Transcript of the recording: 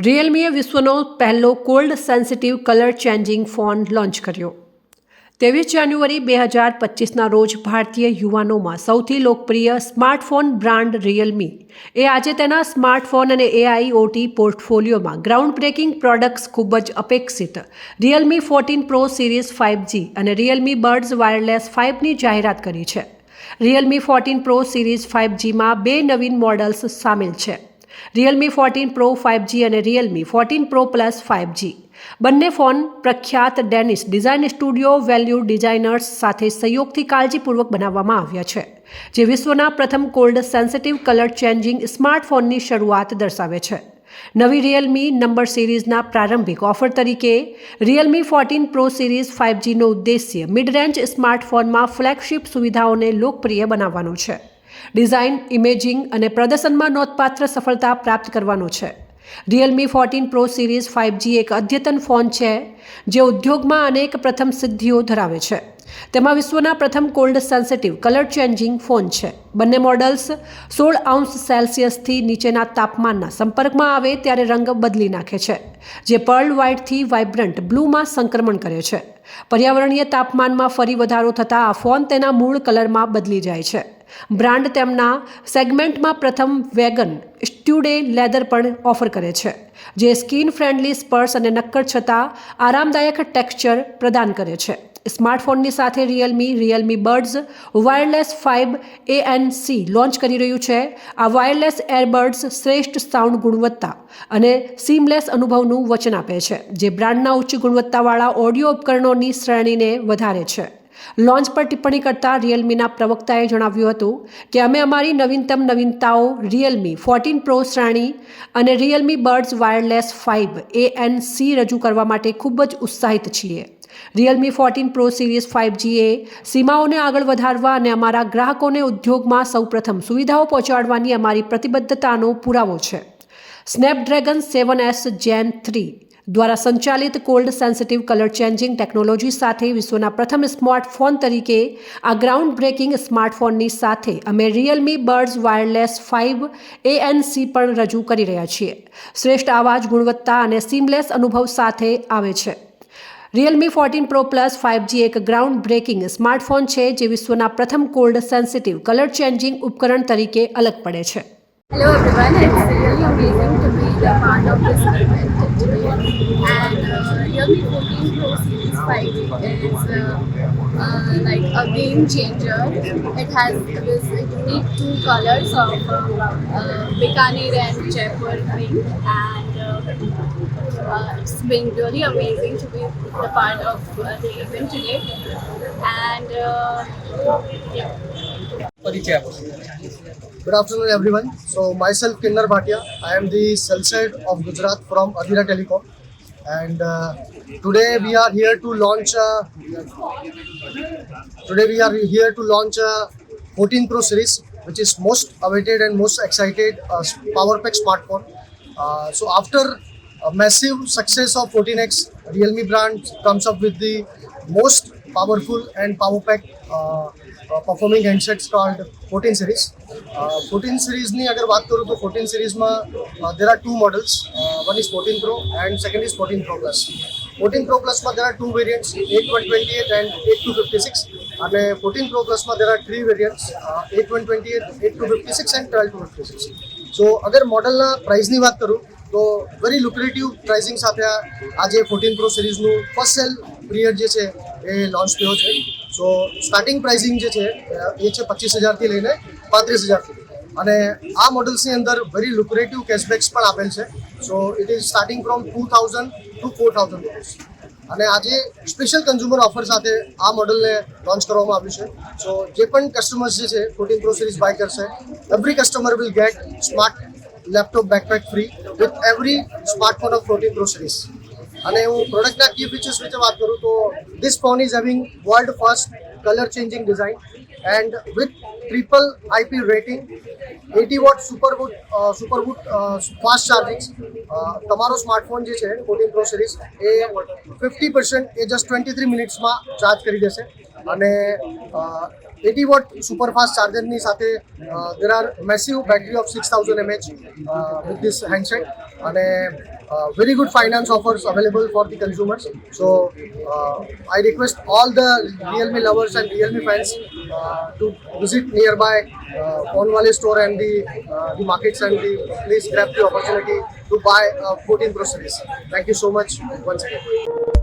રિયલમીએ વિશ્વનો પહેલો cold sensitive colour changing phone launch કર્યો. 23 જાન્યુઆરી 2025ના રોજ ભારતીય યુવાનોમાં સૌથી લોકપ્રિય સ્માર્ટફોન બ્રાન્ડ રિયલમી આજે તેના સ્માર્ટફોન અને AIoT પોર્ટફોલિયોમાં ગ્રાઉન્ડ બ્રેકિંગ પ્રોડક્ટ્સ ખૂબ જ અપેક્ષિત રિયલમી 14 પ્રો સિરીઝ 5G અને રિયલમી બર્ડ્સ વાયરલેસ 5ની જાહેરાત કરી છે. રિયલમી 14 પ્રો સિરીઝ 5Gમાં બે નવીન મોડલ્સ સામેલ છે. રિયલમી 14 પ્રો 5G અને રિયલમી 14 પ્રો પ્લસ 5G બંને ફોન પ્રખ્યાત Danish design studio value designers સાથે સહયોગથી કાળજીપૂર્વક બનાવવામાં આવ્યા છે, જે વિશ્વના પ્રથમ કોલ્ડ સેન્સિટિવ કલર ચેન્જિંગ સ્માર્ટફોનની શરૂઆત દર્શાવે છે. નવી રિયલમી નંબર સિરીઝના પ્રારંભિક ઓફર તરીકે રિયલમી 14 પ્રો સિરીઝ 5Gનો ઉદ્દેશ્ય મિડ રેન્જ સ્માર્ટફોનમાં ફ્લેગશિપ સુવિધાઓને લોકપ્રિય બનાવવાનો છે. ડિઝાઇન, ઇમેજિંગ અને પ્રદર્શનમાં નોંધપાત્ર સફળતા પ્રાપ્ત કરવાનો છે. રિયલમી 14 પ્રો સિરીઝ 5G એક અદ્યતન ફોન છે જે ઉદ્યોગમાં અનેક પ્રથમ સિદ્ધિઓ ધરાવે છે. તેમાં વિશ્વના પ્રથમ cold sensitive colour changing phone છે. બંને મોડલ્સ 16 અંશ સેલ્સિયસથી નીચેના તાપમાનના સંપર્કમાં આવે ત્યારે રંગ બદલી નાખે છે, જે પર્લ વ્હાઇટથી વાઇબ્રન્ટ બ્લુમાં સંક્રમણ કરે છે. પર્યાવરણીય તાપમાનમાં ફરી વધારો થતાં આ ફોન તેના મૂળ કલરમાં બદલી જાય છે. બ્રાન્ડ તેમના સેગમેન્ટમાં પ્રથમ વેગન સ્ટ્યુડે લેધર પણ ઓફર કરે છે, જે સ્કિન ફ્રેન્ડલી સ્પર્શ અને નક્કર છતાં આરામદાયક ટેક્સચર પ્રદાન કરે છે. સ્માર્ટફોનની સાથે Realme birds wireless 5 ANC launch કરી રહ્યું છે. આ વાયરલેસ એરબર્ડ્સ શ્રેષ્ઠ સાઉન્ડ ગુણવત્તા અને સીમલેસ અનુભવનું વચન આપે છે, જે બ્રાન્ડના ઉચ્ચ ગુણવત્તાવાળા ઓડિયો ઉપકરણોની શ્રેણીને વધારે છે. લોન્ચ પર ટિપ્પણી કરતા રિયલમીના પ્રવક્તાએ જણાવ્યું હતું કે અમે અમારી નવીનતમ નવીનતાઓ રિયલમી 14 પ્રો શ્રેણી અને રિયલમી બર્ડ્સ વાયરલેસ 5 ANC રજૂ કરવા માટે ખૂબ જ ઉત્સાહિત છીએ. રિયલમી 14 પ્રો સિરીઝ 5G એ સીમાઓને આગળ વધારવા અને અમારા ગ્રાહકોને ઉદ્યોગમાં સૌપ્રથમ સુવિધાઓ પહોંચાડવાની અમારી પ્રતિબદ્ધતાનો પુરાવો છે. સ્નેપડ્રેગન 7S Gen 3 દ્વારા સંચાલિત cold sensitive colour changing technology સાથે વિશ્વના પ્રથમ સ્માર્ટફોન તરીકે આ ગ્રાઉન્ડ બ્રેકિંગ સ્માર્ટફોનની સાથે અમે રિયલમી બર્ડ્સ વાયરલેસ 5 ANC પણ રજૂ કરી રહ્યા છીએ. શ્રેષ્ઠ અવાજ ગુણવત્તા અને સીમલેસ અનુભવ સાથે આવે છે. રિયલમી 14 પ્રો પ્લસ 5G એક ગ્રાઉન્ડ બ્રેકિંગ સ્માર્ટફોન છે જે વિશ્વના પ્રથમ કોલ્ડ સેન્સિટિવ કલર ચેન્જિંગ ઉપકરણ તરીકે અલગ પડે છે. Hello everyone, it's really amazing to be a part of this event today. And Realme 14 Pro Series 5 is like a game changer. It has this unique two colors of Bikaner and Jaipur pink, and it's been really amazing to be the part of the event today. And yeah. Good afternoon, everyone. So, myself, Kinnar Bhatia. I am the sales head of Gujarat from Adira Telecom, and today we are here to launch. Today we are here to launch 14 Pro series, which is most awaited and most excited power pack smartphone. So, after a massive success of 14X, Realme brand comes up with the most powerful and power pack performing handsets called 14 series. 14 series ની અગર વાત કરું તો 14 series there are two models. One is 14 Pro and second is 14 Pro Plus. 14 Pro Plus there are two variants, 8128 and 8256. અને 14 Pro Plus there are three variants, 8128, 8256 and 12256. So અગર મોડલના પ્રાઇસની વાત કરું તો વેરી લુક્રેટિવ પ્રાઇસિંગ સાથે આજે 14 Pro સિરીઝનું ફર્સ્ટ સેલ પીરિયડ જે છે એ launch થયો છે. સો સ્ટાર્ટિંગ પ્રાઇસિંગ જે છે એ છે 25,000થી લઈને 35,000 સુધી, અને આ મોડલ્સની અંદર વેરી લુક્રેટિવ કેશબેક્સ પણ આપેલ છે. So it is starting from 2,000 to 4,000 rupees, અને આજે સ્પેશિયલ કન્ઝ્યુમર ઓફર સાથે આ મોડલને લોન્ચ કરવામાં આવ્યું છે. સો જે પણ કસ્ટમર્સ જે છે 14 પ્રો સિરીઝ બાય કરશે, every customer will get smart laptop backpack free with every smartphone of 14 pro series. અને હું પ્રોડક્ટના કી ફીચર્સ વિશે વાત કરું તો this phone is having world first colour changing design and with triple IP rating, 80 watt SuperVOOC fast charging. તમારો smartphone જે છે 14 પ્રો સિરીઝ એ 50% એ જસ્ટ 23 મિનિટ્સમાં ચાર્જ કરી દેશે, અને 80 વોટ સુપરફાસ્ટ ચાર્જરની સાથે there are massive battery of 6000 mAh with this handset, અને very good finance offers available for the consumers. So I request all the Realme lovers and Realme fans to visit nearby Phonewalle store and the markets, and please grab the opportunity to buy 14 Pro series. Thank you so much once again.